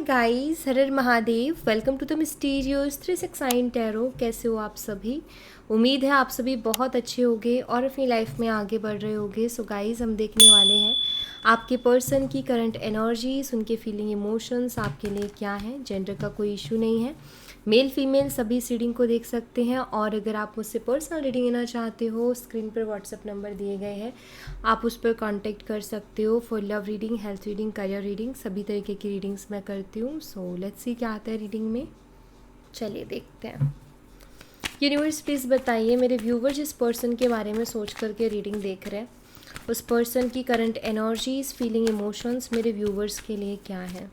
Guys, हर हर Mahadev. Welcome to the mysterious 369 tarot. कैसे हो आप सभी? उम्मीद है आप सभी बहुत अच्छे होंगे और अपनी लाइफ में आगे बढ़ रहे होंगे। सो गाइस, हम देखने वाले हैं आपके पर्सन की करंट एनर्जीज, उनके फीलिंग इमोशंस आपके लिए क्या है। जेंडर का कोई इशू नहीं है, मेल फीमेल सभी इस रीडिंग को देख सकते हैं। और अगर आप मुझसे पर्सनल रीडिंग लेना चाहते हो, स्क्रीन पर व्हाट्सएप नंबर दिए गए हैं, आप उस पर कांटेक्ट कर सकते हो for love reading, health reading, career reading, सभी तरीके की रीडिंग्स मैं करती हूँ। सो लेट्स सी क्या आता है रीडिंग में। चलिए देखते हैं। यूनिवर्स प्लीज़ बताइए, मेरे व्यूवर जिस पर्सन के बारे में सोच करके रीडिंग देख रहे हैं, उस पर्सन की करंट एनर्जीज, फीलिंग, इमोशंस मेरे व्यूवर्स के लिए क्या है।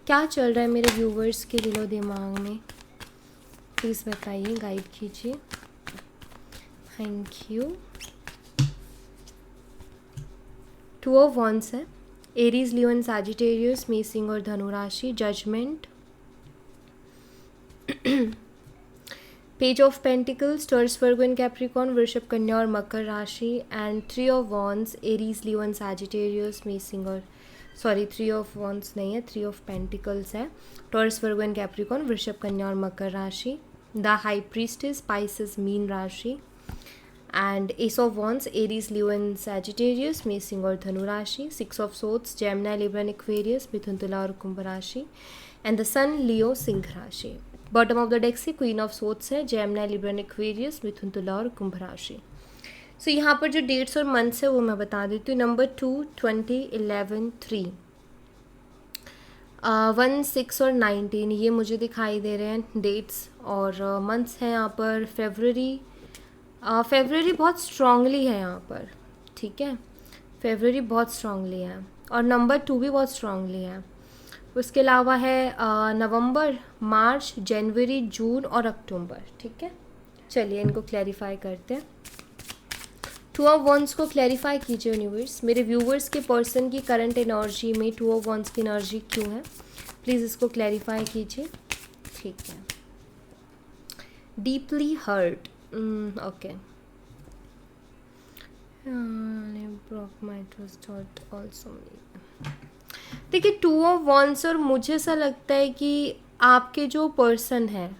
क्या चल रहा है मेरे व्यूवर्स के दिलो दिमाग में, प्लीज़ बताइए, गाइड कीजिए। Thank you. 2 ऑफ वॉन्ड्स है, एरीज, लियो एंड सैजिटेरियस, मेसिंग और धनु राशि, judgement, page of pentacles, Taurus, Virgo and Capricorn, वृषभ, कन्या और मकर राशि, and 3 of wands, Aries, Leo and Sagittarius, मेसिंग और 3 ऑफ वॉन्ड्स नहीं है, 3 ऑफ पेंटिकल्स है, टॉरस, वर्गो एंड कैप्रिकॉर्न, वृषभ, कन्या और मकर राशि, द हाई प्रीस्टेस, स्पाइसेस, मीन राशि, and ace of wands, Aries, Leo and Sagittarius, मेसिंग और धनु राशि, 6 of swords, Gemini, Libra and Aquarius, मिथुन, तुला और कुंभ राशि, एंड द सन, लियो, सिंह राशि। बॉटम ऑफ द डेक से क्वीन ऑफ सोर्ड्स है, जेमिनी, लिब्रा एंड एक्वेरियस, मिथुन, तुला और कुंभ राशि। सो यहाँ पर जो डेट्स और मंथ्स है वो मैं बता देती हूँ। नंबर 2, 20, 11, 3, 1, 6 और 19 ये मुझे दिखाई दे रहे हैं डेट्स। और मंथ्स हैं यहाँ पर फेबररी। फेबररी बहुत स्ट्रांगली है यहाँ पर, ठीक है, फेबररी बहुत स्ट्रांगली है, और नंबर 2 भी बहुत स्ट्रांगली है। उसके अलावा है नवंबर, मार्च, जनवरी, जून और अक्टूबर, ठीक है। चलिए इनको क्लैरिफाई करते हैं। 2 ऑफ वॉन्ड्स को क्लैरिफाई कीजिए यूनिवर्स, मेरे व्यूवर्स के पर्सन की करंट एनर्जी में 2 ऑफ वॉन्ड्स की एनर्जी क्यों है, प्लीज़ इसको क्लैरिफाई कीजिए। ठीक है, डीपली हर्ट, ओके, देखिए 2 ऑफ वॉन्ड्स, और मुझे ऐसा लगता है कि आपके जो पर्सन है,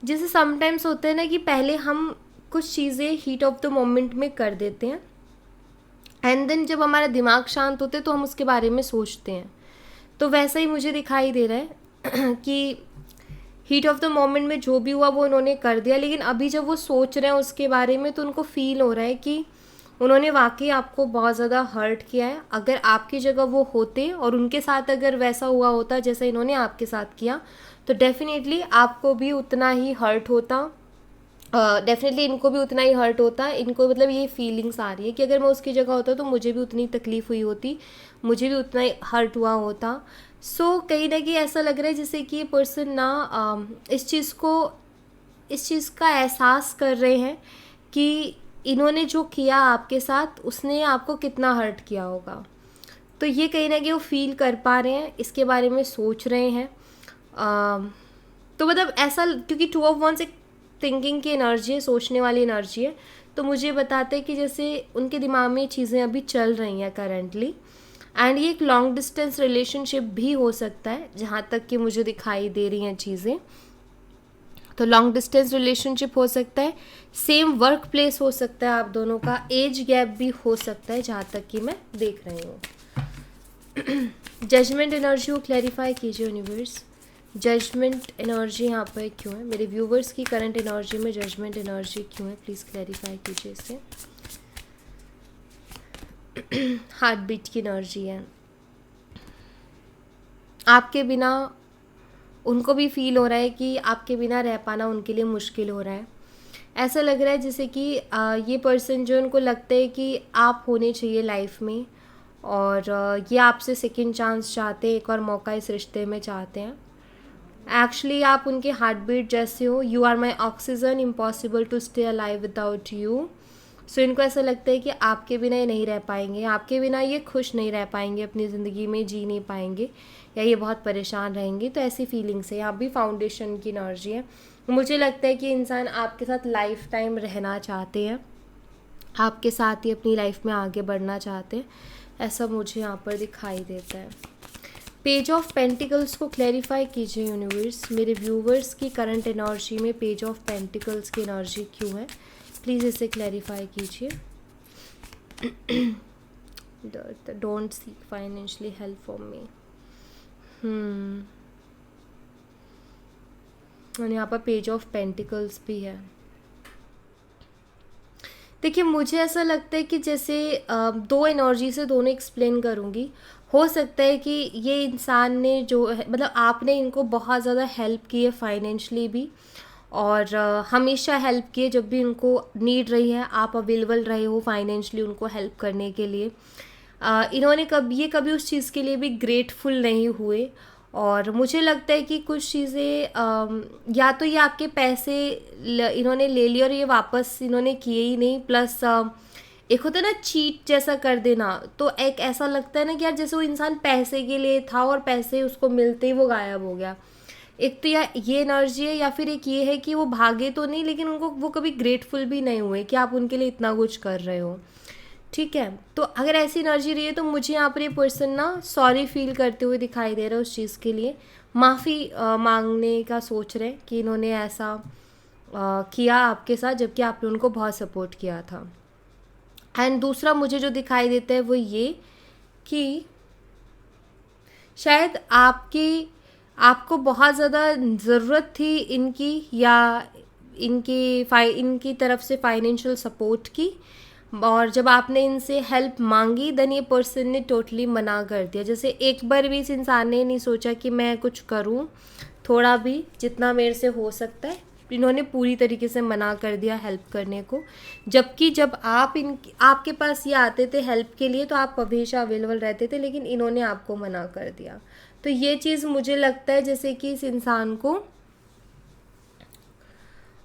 जैसे समटाइम्स होता है ना कि पहले हम कुछ चीज़ें हीट ऑफ द मोमेंट में कर देते हैं, एंड देन जब हमारा दिमाग शांत होता है तो हम उसके बारे में सोचते हैं। तो वैसा ही मुझे दिखाई दे रहा है कि हीट ऑफ द मोमेंट में जो भी हुआ वो उन्होंने कर दिया, लेकिन अभी जब वो सोच रहे हैं उसके बारे में तो उनको फील हो रहा है कि उन्होंने वाकई आपको बहुत ज़्यादा हर्ट किया है। अगर आपकी जगह वो होते और उनके साथ अगर वैसा हुआ होता जैसा इन्होंने आपके साथ किया, तो डेफिनेटली आपको भी उतना ही हर्ट होता, डेफिनेटली इनको भी उतना ही हर्ट होता। इनको मतलब ये फीलिंग्स आ रही है कि अगर मैं उसकी जगह होता तो मुझे भी उतनी तकलीफ़ हुई होती, मुझे भी उतना ही हर्ट हुआ होता। सो कहीं ना कहीं ऐसा लग रहा है जैसे कि ये पर्सन ना इस चीज़ का एहसास कर रहे हैं कि इन्होंने जो किया आपके साथ उसने आपको कितना हर्ट किया होगा। तो ये कहीं ना कहीं वो फील कर पा रहे हैं, इसके बारे में सोच रहे हैं। तो मतलब ऐसा, क्योंकि 2 ऑफ वॉन्ड्स एक थिंकिंग की एनर्जी है, सोचने वाली एनर्जी है, तो मुझे बताते हैं कि जैसे उनके दिमाग में चीज़ें अभी चल रही हैं करंटली। एंड ये एक लॉन्ग डिस्टेंस रिलेशनशिप भी हो सकता है, जहाँ तक कि मुझे दिखाई दे रही हैं चीज़ें। तो लॉन्ग डिस्टेंस रिलेशनशिप हो सकता है, सेम वर्क प्लेस हो सकता है आप दोनों का, एज गैप भी हो सकता है जहाँ तक कि मैं देख रही हूँ। जजमेंट एनर्जी को क्लैरिफाई कीजिए यूनिवर्स, जजमेंट एनर्जी यहाँ पर क्यों है, मेरे व्यूवर्स की करंट एनर्जी में जजमेंट एनर्जी क्यों है, प्लीज़ क्लैरिफाई कीजिए इसे। हार्ट बीट की एनर्जी है, आपके बिना उनको भी फील हो रहा है कि आपके बिना रह पाना उनके लिए मुश्किल हो रहा है। ऐसा लग रहा है जैसे कि ये पर्सन जो, उनको लगता है कि आप होने चाहिए लाइफ में, और ये आपसे सेकंड चांस चाहते हैं, एक और मौका इस रिश्ते में चाहते हैं। एक्चुअली आप उनके हार्ट बीट जैसे हो, you are my oxygen, impossible to stay alive without you. So इनको ऐसा लगता है कि आपके बिना ये नहीं रह पाएंगे, आपके बिना ये खुश नहीं रह पाएंगे, अपनी ज़िंदगी में जी नहीं पाएंगे, या ये बहुत परेशान रहेंगे। तो ऐसी फीलिंग्स है, यहाँ भी फाउंडेशन की एनर्जी है। मुझे लगता है कि इंसान आपके साथ लाइफ टाइम रहना चाहते हैं, आपके साथ ही अपनी लाइफ में आगे बढ़ना चाहते हैं। ऐसा मुझे यहाँ पर दिखाई देता है। पेज ऑफ पेंटिकल्स को क्लैरिफाई कीजिए यूनिवर्स, मेरे व्यूवर्स की करंट एनर्जी में पेज ऑफ पेंटिकल्स की एनर्जी क्यों है, प्लीज़ इसे क्लैरिफाई कीजिए। Don't seek financially help from me. और यहाँ पर पेज ऑफ पेंटिकल्स भी है। देखिए मुझे ऐसा लगता है कि जैसे दो एनर्जी से दोनों एक्सप्लेन करूँगी। हो सकता है कि ये इंसान ने जो है, मतलब आपने इनको बहुत ज़्यादा हेल्प की है फाइनेंशली भी, और हमेशा हेल्प की है जब भी उनको नीड रही है, आप अवेलेबल रहे हो फाइनेंशली उनको हेल्प करने के लिए। इन्होंने कभी उस चीज़ के लिए भी ग्रेटफुल नहीं हुए, और मुझे लगता है कि कुछ चीज़ें या तो ये आपके पैसे इन्होंने ले लिए और ये वापस इन्होंने किए ही नहीं, प्लस एक होता है ना चीट जैसा कर देना, तो एक ऐसा लगता है ना कि यार जैसे वो इंसान पैसे के लिए था और पैसे उसको मिलते ही वो गायब हो गया। एक तो या ये एनर्जी है, या फिर एक ये है कि वो भागे तो नहीं लेकिन उनको वो कभी ग्रेटफुल भी नहीं हुए कि आप उनके लिए इतना कुछ कर रहे हो। ठीक है, तो अगर ऐसी एनर्जी रही है तो मुझे यहाँ पर ये पर्सन ना सॉरी फील करते हुए दिखाई दे रहा है उस चीज़ के लिए, माफ़ी मांगने का सोच रहे हैं कि इन्होंने ऐसा किया आपके साथ जबकि आपने उनको बहुत सपोर्ट किया था। एंड दूसरा मुझे जो दिखाई देता है वो ये कि शायद आपको बहुत ज़्यादा ज़रूरत थी इनकी, या इनकी तरफ से फाइनेंशियल सपोर्ट की, और जब आपने इनसे हेल्प मांगी देन ये पर्सन ने टोटली मना कर दिया। जैसे एक बार भी इस इंसान ने नहीं सोचा कि मैं कुछ करूं, थोड़ा भी जितना मेरे से हो सकता है, इन्होंने पूरी तरीके से मना कर दिया हेल्प करने को। जबकि जब आपके पास ये आते थे हेल्प के लिए तो आप हमेशा अवेलेबल रहते थे, लेकिन इन्होंने आपको मना कर दिया। तो ये चीज़ मुझे लगता है जैसे कि इस इंसान को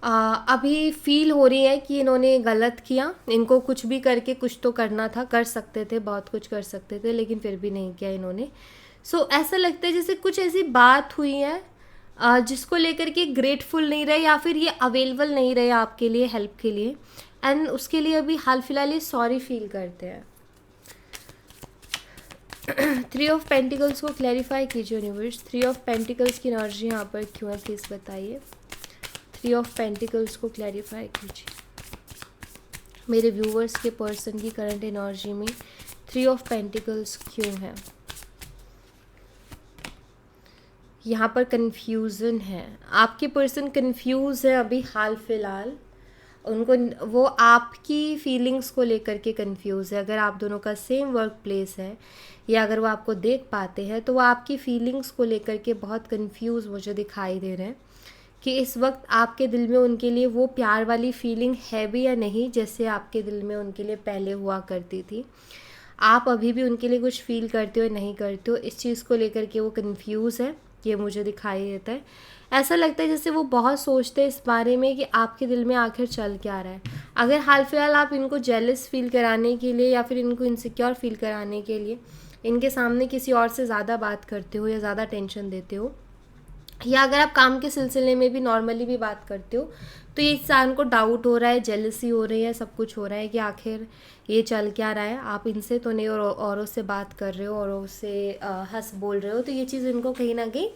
अभी फील हो रही है कि इन्होंने गलत किया, इनको कुछ भी करके कुछ तो करना था, कर सकते थे, बहुत कुछ कर सकते थे, लेकिन फिर भी नहीं किया इन्होंने। सो ऐसा लगता है जैसे कुछ ऐसी बात हुई है जिसको लेकर के ग्रेटफुल नहीं रहे, या फिर ये अवेलेबल नहीं रहे आपके लिए हेल्प के लिए, एंड उसके लिए अभी हाल फिलहाल ये सॉरी फील करते हैं। 3 ऑफ पेंटिकल्स को क्लैरिफाई कीजिए यूनिवर्स, 3 ऑफ पेंटिकल्स की एनर्जी यहाँ पर क्यों है, प्लीज़ बताइए। 3 ऑफ पेंटिकल्स को क्लैरिफाई कीजिए, मेरे व्यूवर्स के पर्सन की करंट एनर्जी में 3 ऑफ पेंटिकल्स क्यों है। यहाँ पर कन्फ्यूज़न है, आपके पर्सन कन्फ्यूज़ है अभी हाल फिलहाल, वो आपकी फीलिंग्स को लेकर के कंफ्यूज है। अगर आप दोनों का सेम वर्क प्लेस है या अगर वो आपको देख पाते हैं तो वो आपकी फीलिंग्स को लेकर के बहुत कंफ्यूज मुझे दिखाई दे रहे हैं कि इस वक्त आपके दिल में उनके लिए वो प्यार वाली फीलिंग है भी या नहीं, जैसे आपके दिल में उनके लिए पहले हुआ करती थी। आप अभी भी उनके लिए कुछ फील करते हो नहीं करते हो, इस चीज़ को लेकर के वो कंफ्यूज है, ये मुझे दिखाई देता है। ऐसा लगता है जैसे वो बहुत सोचते हैं इस बारे में कि आपके दिल में आखिर चल क्या रहा है। अगर हाल फिलहाल आप इनको जेलस फील कराने के लिए या फिर इनको इनसिक्योर फील कराने के लिए इनके सामने किसी और से ज़्यादा बात करते हो या ज़्यादा टेंशन देते हो, या अगर आप काम के सिलसिले में भी नॉर्मली भी बात करते हो, तो ये इंसान को डाउट हो रहा है, जेलसी हो रही है, सब कुछ हो रहा है कि आखिर ये चल क्या रहा है। आप इनसे तो नहीं और औरों से बात कर रहे हो, औरों से हंस बोल रहे हो, तो ये चीज़ इनको कहीं ना कहीं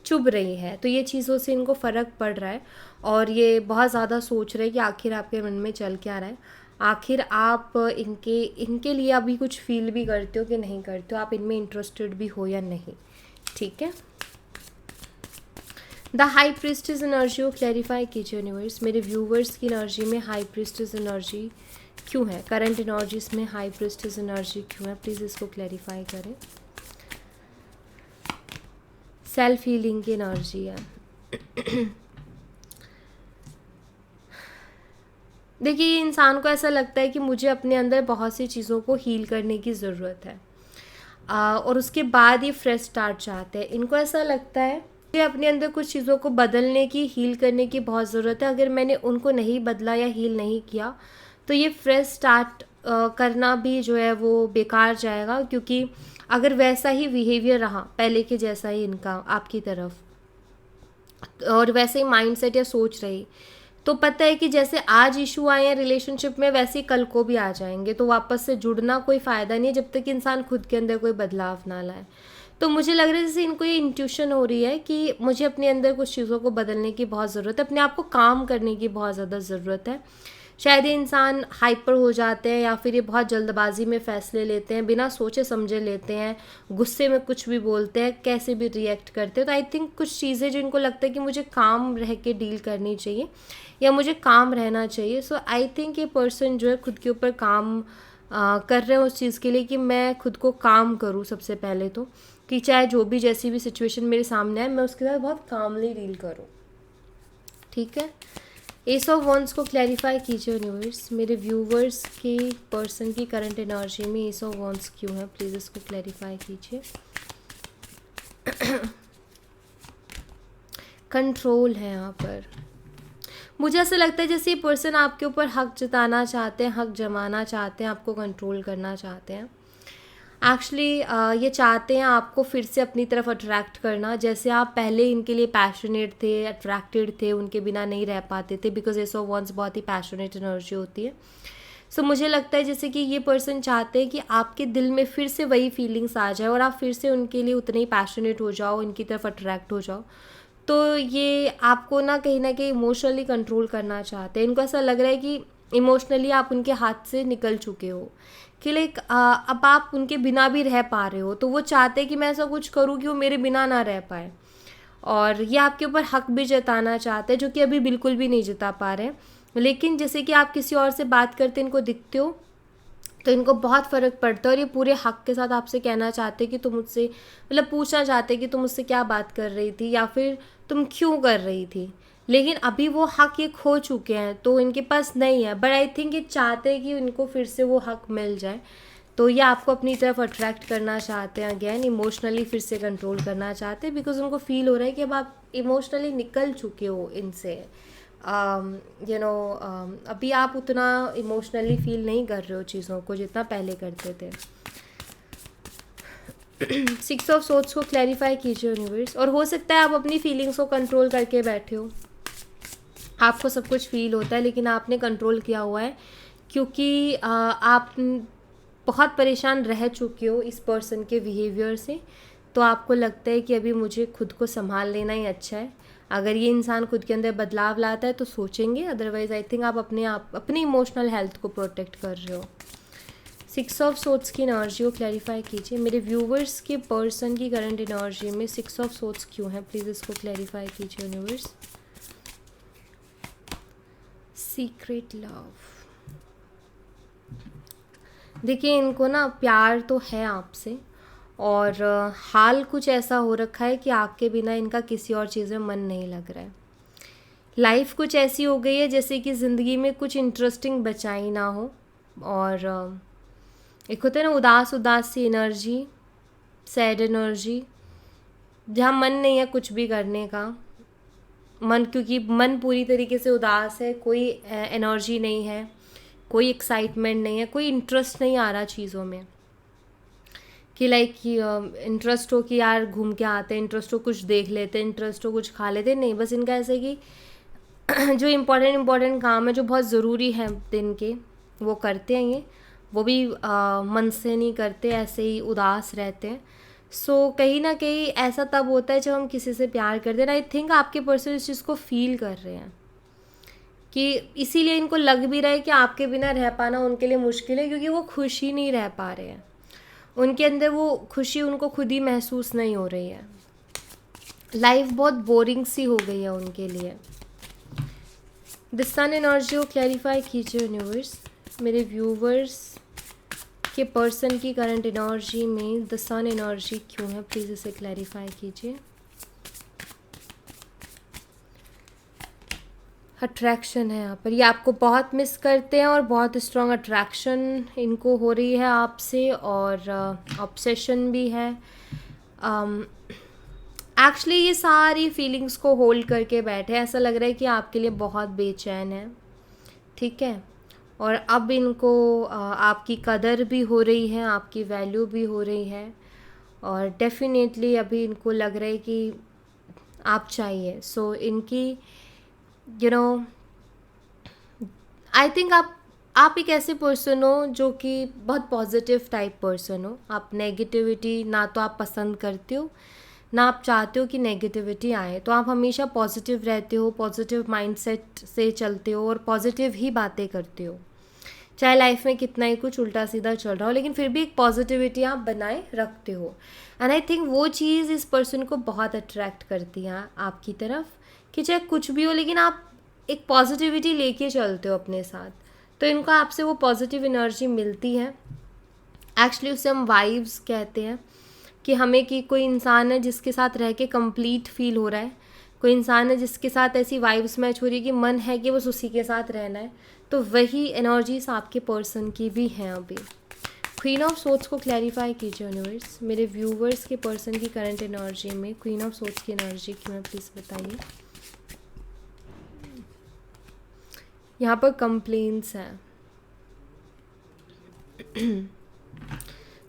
चुभ रही है। तो ये चीज़ों से इनको फ़र्क पड़ रहा है और ये बहुत ज़्यादा सोच रहे हैं कि आखिर आपके मन में चल क्या रहा है, आखिर आप इनके लिए अभी कुछ फील भी करते हो कि नहीं करते हो, आप इनमें इंटरेस्टेड भी हो या नहीं। ठीक है, द हाई प्रिस्टेस एनर्जी को क्लैरिफाई कीजिए यूनिवर्स, मेरे व्यूवर्स की एनर्जी में हाई प्रिस्टेस एनर्जी क्यों है, करंट एनर्जीज में हाई प्रिस्टेस एनर्जी क्यों है, प्लीज़ इसको क्लैरिफाई करें। सेल्फ हीलिंग की एनर्जी है। देखिए, ये इंसान को ऐसा लगता है कि मुझे अपने अंदर बहुत सी चीज़ों को हील करने की ज़रूरत है और उसके बाद ये फ्रेश स्टार्ट चाहते हैं। इनको ऐसा लगता है कि अपने अंदर कुछ चीज़ों को बदलने की, हील करने की बहुत ज़रूरत है। अगर मैंने उनको नहीं बदला या हील नहीं किया तो ये फ्रेश स्टार्ट करना भी जो है वो बेकार जाएगा, क्योंकि अगर वैसा ही बिहेवियर रहा पहले के जैसा ही इनका आपकी तरफ और वैसे ही माइंडसेट या सोच रही, तो पता है कि जैसे आज इशू आए हैं रिलेशनशिप में, वैसे ही कल को भी आ जाएंगे। तो वापस से जुड़ना कोई फ़ायदा नहीं है जब तक इंसान खुद के अंदर कोई बदलाव ना लाए। तो मुझे लग रहा है जैसे इनको ये इंट्यूशन हो रही है कि मुझे अपने अंदर कुछ चीज़ों को बदलने की बहुत ज़रूरत है, अपने आप को काम करने की बहुत ज़्यादा ज़रूरत है। शायद ये इंसान हाइपर हो जाते हैं या फिर ये बहुत जल्दबाजी में फ़ैसले लेते हैं, बिना सोचे समझे लेते हैं, गुस्से में कुछ भी बोलते हैं, कैसे भी रिएक्ट करते हैं। तो आई थिंक कुछ चीज़ें जो इनको लगता है कि मुझे काम रह के डील करनी चाहिए या मुझे काम रहना चाहिए। सो आई थिंक ये पर्सन जो है खुद के ऊपर काम कर रहे हैं उस चीज़ के लिए कि मैं खुद को काम करूँ सबसे पहले तो, कि चाहे जो भी जैसी भी सिचुएशन मेरे सामने आए मैं उसके साथ बहुत कामली डील करूँ। ठीक है, एस ऑफ वंस को क्लैरिफाई कीजिए यूनिवर्स। मेरे व्यूवर्स के पर्सन की करंट एनर्जी में एस ऑफ वंस क्यों है, प्लीज़ इसको क्लैरिफाई कीजिए। कंट्रोल है यहाँ पर। मुझे ऐसा लगता है जैसे ये पर्सन आपके ऊपर हक जताना चाहते हैं, हक जमाना चाहते हैं, आपको कंट्रोल करना चाहते हैं। एक्चुअली ये चाहते हैं आपको फिर से अपनी तरफ अट्रैक्ट करना। जैसे आप पहले इनके लिए पैशनेट थे, अट्रैक्टेड थे, उनके बिना नहीं रह पाते थे, बिकॉज एस ऑफ वंस बहुत ही पैशनेट एनर्जी होती है। सो मुझे लगता है जैसे कि ये पर्सन चाहते हैं कि आपके दिल में फिर से वही फीलिंग्स आ जाए और आप फिर से उनके लिए उतने ही पैशनेट हो जाओ, इनकी तरफ अट्रैक्ट हो जाओ। तो ये आपको ना कहीं इमोशनली कंट्रोल करना चाहते हैं। इनको ऐसा लग रहा है कि इमोशनली आप उनके हाथ से निकल चुके हो, कि लाइक अब आप उनके बिना भी रह पा रहे हो। तो वो चाहते हैं कि मैं ऐसा कुछ करूँ कि वो मेरे बिना ना रह पाए, और ये आपके ऊपर हक भी जताना चाहते हैं, जो कि अभी बिल्कुल भी नहीं जता पा रहे हैं। लेकिन जैसे कि आप किसी और से बात करते इनको दिखते हो तो इनको बहुत फ़र्क पड़ता है, और ये पूरे हक के साथ आपसे कहना चाहते हैं कि तुम मुझसे, मतलब पूछना चाहते हैं कि तुम मुझसे क्या बात कर रही थी या फिर तुम क्यों कर रही थी। लेकिन अभी वो हक ये खो चुके हैं तो इनके पास नहीं है, बट आई थिंक ये चाहते हैं कि इनको फिर से वो हक मिल जाए। तो ये आपको अपनी तरफ अट्रैक्ट करना चाहते हैं, अगेन इमोशनली फिर से कंट्रोल करना चाहते हैं, बिकॉज उनको फील हो रहा है कि अब आप इमोशनली निकल चुके हो इनसे। अभी आप उतना इमोशनली फील नहीं कर रहे हो चीज़ों को जितना पहले करते थे। 6 ऑफ सोर्ड्स को क्लैरिफाई कीजिए यूनिवर्स। और हो सकता है आप अपनी फीलिंग्स को कंट्रोल करके बैठे हो, आपको सब कुछ फील होता है लेकिन आपने कंट्रोल किया हुआ है, क्योंकि आप बहुत परेशान रह चुके हो इस पर्सन के बिहेवियर से। तो आपको लगता है कि अभी मुझे खुद को संभाल लेना ही अच्छा है। अगर ये इंसान खुद के अंदर बदलाव लाता है तो सोचेंगे, अदरवाइज आई थिंक आप अपनी इमोशनल हेल्थ को प्रोटेक्ट कर रहे हो। 6 ऑफ सोर्ड्स की एनर्जी को क्लैरिफाई कीजिए। मेरे व्यूवर्स के पर्सन की करंट एनर्जी में 6 ऑफ सोर्ड्स क्यों है, प्लीज़ इसको क्लैरिफाई कीजिए यूनिवर्स। Secret love. देखिए इनको ना प्यार तो है आपसे, और हाल कुछ ऐसा हो रखा है कि आपके बिना इनका किसी और चीज़ में मन नहीं लग रहा है। लाइफ कुछ ऐसी हो गई है जैसे कि ज़िंदगी में कुछ इंटरेस्टिंग बचा ही ना हो, और एक होता है ना उदास उदास सी एनर्जी, सैड एनर्जी, जहाँ मन नहीं है कुछ भी करने का। क्योंकि मन पूरी तरीके से उदास है, कोई एनर्जी नहीं है, कोई एक्साइटमेंट नहीं है, कोई इंटरेस्ट नहीं आ रहा चीज़ों में, कि लाइक इंटरेस्ट हो कि यार घूम के आते हैं, इंटरेस्ट हो कुछ देख लेते हैं, इंटरेस्ट हो कुछ खा लेते हैं। नहीं, बस इनका ऐसे कि जो इम्पोर्टेंट काम है, जो बहुत ज़रूरी है दिन के, वो करते हैं ये, वो भी मन से नहीं करते, ऐसे ही उदास रहते हैं। सो कहीं ना कहीं ऐसा तब होता है जब हम किसी से प्यार करते हैं। आई थिंक आपके पर्सन इस चीज़ को फील कर रहे हैं, कि इसीलिए इनको लग भी रहा है कि आपके बिना रह पाना उनके लिए मुश्किल है, क्योंकि वो खुश ही नहीं रह पा रहे हैं। उनके अंदर वो खुशी उनको खुद ही महसूस नहीं हो रही है। लाइफ बहुत बोरिंग सी हो गई है उनके लिए। द सन एनर्जी को क्लैरिफाई कीजिए यूनिवर्स। मेरे व्यूवर्स के पर्सन की करंट एनर्जी में द सन एनर्जी क्यों है, प्लीज़ इसे क्लैरिफाई कीजिए। अट्रैक्शन है यहाँ पर, ये आपको बहुत मिस करते हैं और बहुत स्ट्रॉन्ग अट्रैक्शन इनको हो रही है आपसे, और ऑब्सेशन भी है। एक्चुअली ये सारी फीलिंग्स को होल्ड करके बैठे हैं। ऐसा लग रहा है कि आपके लिए बहुत बेचैन है, ठीक है। और अब इनको आपकी कदर भी हो रही है, आपकी वैल्यू भी हो रही है, और डेफिनेटली अभी इनको लग रहा है कि आप चाहिए। सो इनकी आई थिंक आप एक ऐसे पर्सन हो जो कि बहुत पॉजिटिव टाइप पर्सन हो। आप नेगेटिविटी ना तो आप पसंद करते हो, ना आप चाहते हो कि नेगेटिविटी आए। तो आप हमेशा पॉजिटिव रहते हो, पॉजिटिव माइंडसेट से चलते हो और पॉजिटिव ही बातें करते हो, चाहे लाइफ में कितना ही कुछ उल्टा सीधा चल रहा हो, लेकिन फिर भी एक पॉजिटिविटी आप बनाए रखते हो। एंड आई थिंक वो चीज़ इस पर्सन को बहुत अट्रैक्ट करती है आपकी तरफ, कि चाहे कुछ भी हो लेकिन आप एक पॉजिटिविटी लेके चलते हो अपने साथ। तो इनको आपसे वो पॉजिटिव एनर्जी मिलती है। एक्चुअली उसे हम वाइब्स कहते हैं, कि हमें कि कोई इंसान है जिसके साथ रह के कंप्लीट फील हो रहा है, कोई इंसान है जिसके साथ ऐसी वाइब्स मैच हो रही है कि मन है कि बस उसी के साथ रहना है। तो वही एनर्जीज आपके पर्सन की भी हैं अभी। क्वीन ऑफ सोर्ड्स को क्लैरिफाई कीजिए यूनिवर्स, मेरे व्यूवर्स के पर्सन की करंट एनर्जी में क्वीन ऑफ सोर्ड्स की एनर्जी की मैं प्लीज़ बताइए। यहाँ पर कंप्लेंट्स हैं।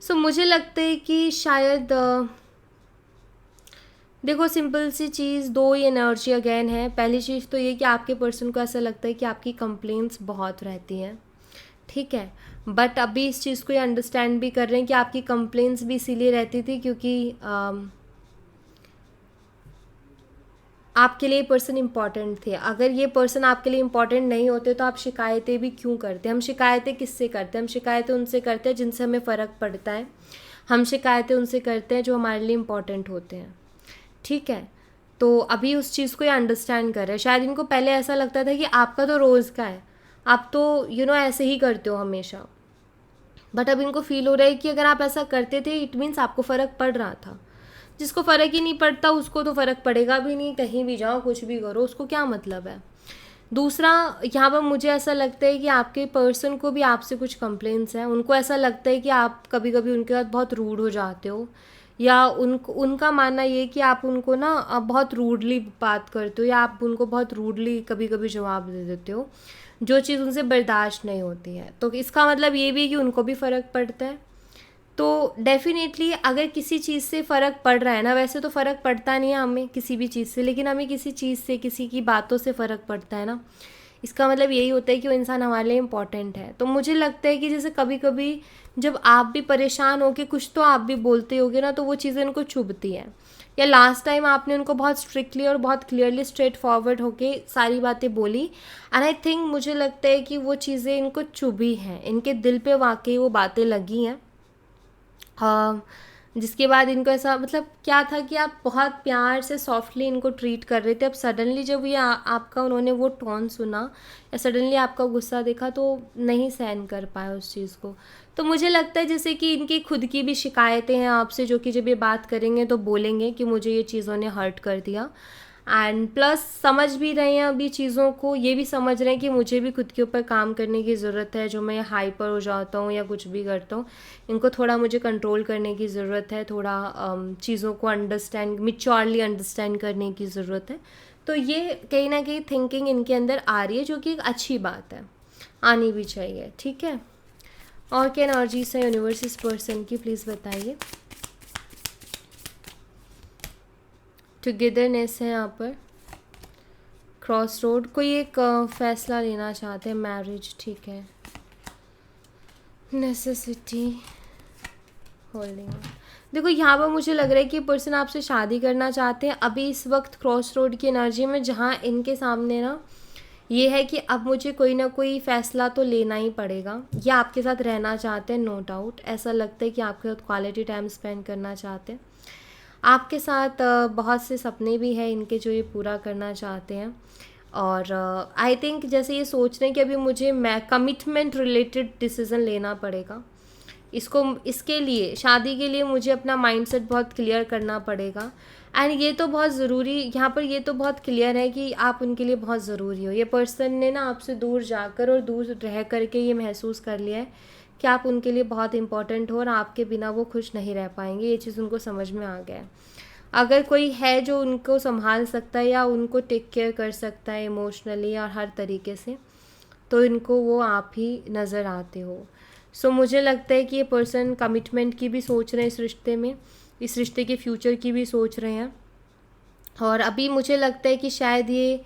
सो मुझे लगता है कि शायद देखो सिंपल सी चीज़, दो ही एनर्जी अगेन है। पहली चीज़ तो ये कि आपके पर्सन को ऐसा लगता है कि आपकी कंप्लेंट्स बहुत रहती हैं, ठीक है, बट अभी इस चीज़ को ये अंडरस्टैंड भी कर रहे हैं कि आपकी कंप्लेंट्स भी इसीलिए रहती थी क्योंकि आपके लिए पर्सन इम्पॉर्टेंट थे। अगर ये पर्सन आपके लिए इम्पॉर्टेंट नहीं होते तो आप शिकायतें भी क्यों करते? हम शिकायतें किससे करते हैं? हम शिकायतें उनसे करते हैं जिनसे हमें फ़र्क पड़ता है। हम शिकायतें उनसे करते हैं जो हमारे लिए इम्पॉर्टेंट होते हैं, ठीक है। तो अभी उस चीज़ को ये अंडरस्टैंड कर रहे हैं। शायद इनको पहले ऐसा लगता था कि आपका तो रोज़ का है, आप तो ऐसे ही करते हो हमेशा, बट अब इनको फील हो रहा है कि अगर आप ऐसा करते थे इट मीन्स आपको फ़र्क पड़ रहा था। जिसको फ़र्क ही नहीं पड़ता उसको तो फ़र्क पड़ेगा भी नहीं, कहीं भी जाओ कुछ भी करो उसको क्या मतलब है। दूसरा, यहाँ पर मुझे ऐसा लगता है कि आपके पर्सन को भी आपसे कुछ कंप्लेंट्स हैं। उनको ऐसा लगता है कि आप कभी कभी उनके साथ बहुत रूड हो जाते हो, या उनका मानना ये कि आप उनको ना बहुत रूडली बात करते हो, या आप उनको बहुत रूडली कभी कभी जवाब दे देते हो, जो चीज़ उनसे बर्दाश्त नहीं होती है। तो इसका मतलब ये भी है कि उनको भी फ़र्क पड़ता है। तो डेफिनेटली अगर किसी चीज़ से फ़र्क पड़ रहा है ना, वैसे तो फ़र्क पड़ता नहीं है हमें किसी भी चीज़ से, लेकिन हमें किसी चीज़ से, किसी की बातों से फ़र्क पड़ता है ना, इसका मतलब यही होता है कि वो इंसान हमारे लिए इम्पॉर्टेंट है। तो मुझे लगता है कि जैसे कभी कभी जब आप भी परेशान हो के कुछ तो आप भी बोलते होगे ना, तो वो चीज़ें उनको चुभती हैं। या लास्ट टाइम आपने उनको बहुत स्ट्रिक्टली और बहुत क्लियरली स्ट्रेट फॉरवर्ड होके सारी बातें बोली, एंड आई थिंक मुझे लगता है कि वो चीज़ें इनको चुभी हैं, इनके दिल पे वाकई वो बातें लगी हैं। जिसके बाद इनको ऐसा मतलब क्या था कि आप बहुत प्यार से सॉफ्टली इनको ट्रीट कर रहे थे। अब सडनली जब ये आपका उन्होंने वो टोन सुना या सडनली आपका गुस्सा देखा तो नहीं सहन कर पाए उस चीज़ को। तो मुझे लगता है जैसे कि इनकी खुद की भी शिकायतें हैं आपसे, जो कि जब ये बात करेंगे तो बोलेंगे कि मुझे ये चीज़ों ने हर्ट कर दिया, एंड प्लस समझ भी रहे हैं अभी चीज़ों को, ये भी समझ रहे हैं कि मुझे भी खुद के ऊपर काम करने की ज़रूरत है। जो मैं हाइपर हो जाता हूँ या कुछ भी करता हूँ, इनको थोड़ा मुझे कंट्रोल करने की ज़रूरत है, थोड़ा चीज़ों को अंडरस्टैंड, मिच्योरली अंडरस्टैंड करने की ज़रूरत है। तो ये कहीं ना कहीं थिंकिंग इनके अंदर आ रही है, जो कि एक अच्छी बात है, आनी भी चाहिए, ठीक है। और क्या एनर्जीज है यूनिवर्स इस पर्सन की, प्लीज़ बताइए। टुगेदरनेस है यहाँ पर, क्रॉस रोड, कोई एक फैसला लेना चाहते हैं, मैरिज, ठीक है, नेसेसिटी, होल्डिंग। देखो यहाँ पर मुझे लग रहा है कि पर्सन आपसे शादी करना चाहते हैं अभी इस वक्त क्रॉस रोड की एनर्जी में, जहाँ इनके सामने ना ये है कि अब मुझे कोई ना कोई फ़ैसला तो लेना ही पड़ेगा। या आपके साथ रहना चाहते हैं, नो डाउट, ऐसा लगता है कि आपके साथ क्वालिटी टाइम स्पेंड करना चाहते हैं। आपके साथ बहुत से सपने भी हैं इनके जो ये पूरा करना चाहते हैं। और आई थिंक जैसे ये सोच रहे हैं कि अभी मुझे कमिटमेंट रिलेटेड डिसीज़न लेना पड़ेगा, इसके लिए शादी के लिए मुझे अपना माइंडसेट बहुत क्लियर करना पड़ेगा। एंड ये तो बहुत ज़रूरी, यहाँ पर ये तो बहुत क्लियर है कि आप उनके लिए बहुत ज़रूरी हो। ये पर्सन ने ना आपसे दूर जाकर और दूर रह करके ये महसूस कर लिया है कि आप उनके लिए बहुत इंपॉर्टेंट हो और आपके बिना वो खुश नहीं रह पाएंगे। ये चीज़ उनको समझ में आ गया है। अगर कोई है जो उनको संभाल सकता है या उनको टेक केयर कर सकता है इमोशनली और हर तरीके से, तो इनको वो आप ही नज़र आते हो। सो मुझे लगता है कि ये पर्सन कमिटमेंट की भी सोच रहे हैं इस रिश्ते में, इस रिश्ते के फ्यूचर की भी सोच रहे हैं। और अभी मुझे लगता है कि शायद ये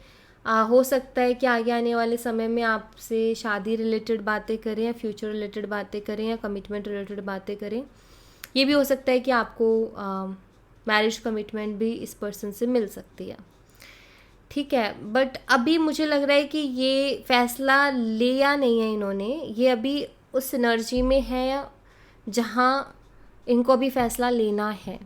हो सकता है कि आगे आने वाले समय में आपसे शादी रिलेटेड बातें करें या फ्यूचर रिलेटेड बातें करें या कमिटमेंट रिलेटेड बातें करें। ये भी हो सकता है कि आपको मैरिज कमिटमेंट भी इस पर्सन से मिल सकती है, ठीक है। बट अभी मुझे लग रहा है कि ये फैसला लिया नहीं है इन्होंने, ये अभी उस एनर्जी में है जहाँ इनको अभी फैसला लेना है।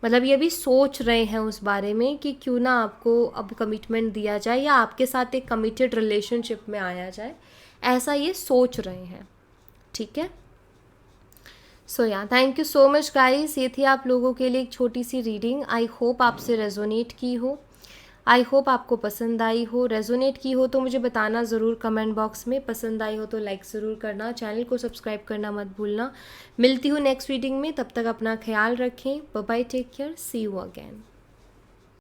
मतलब ये अभी सोच रहे हैं उस बारे में कि क्यों ना आपको अब कमिटमेंट दिया जाए या आपके साथ एक कमिटेड रिलेशनशिप में आया जाए, ऐसा ये सोच रहे हैं, ठीक है। सो या thank you so much guys, ये थी आप लोगों के लिए एक छोटी सी रीडिंग। आई होप आपसे रेजोनेट की हो, आई होप आपको पसंद आई हो। रेजोनेट की हो तो मुझे बताना ज़रूर कमेंट बॉक्स में, पसंद आई हो तो लाइक ज़रूर करना, चैनल को सब्सक्राइब करना मत भूलना। मिलती हूँ नेक्स्ट रीडिंग में, तब तक अपना ख्याल रखें। Bye bye, take care, see you again.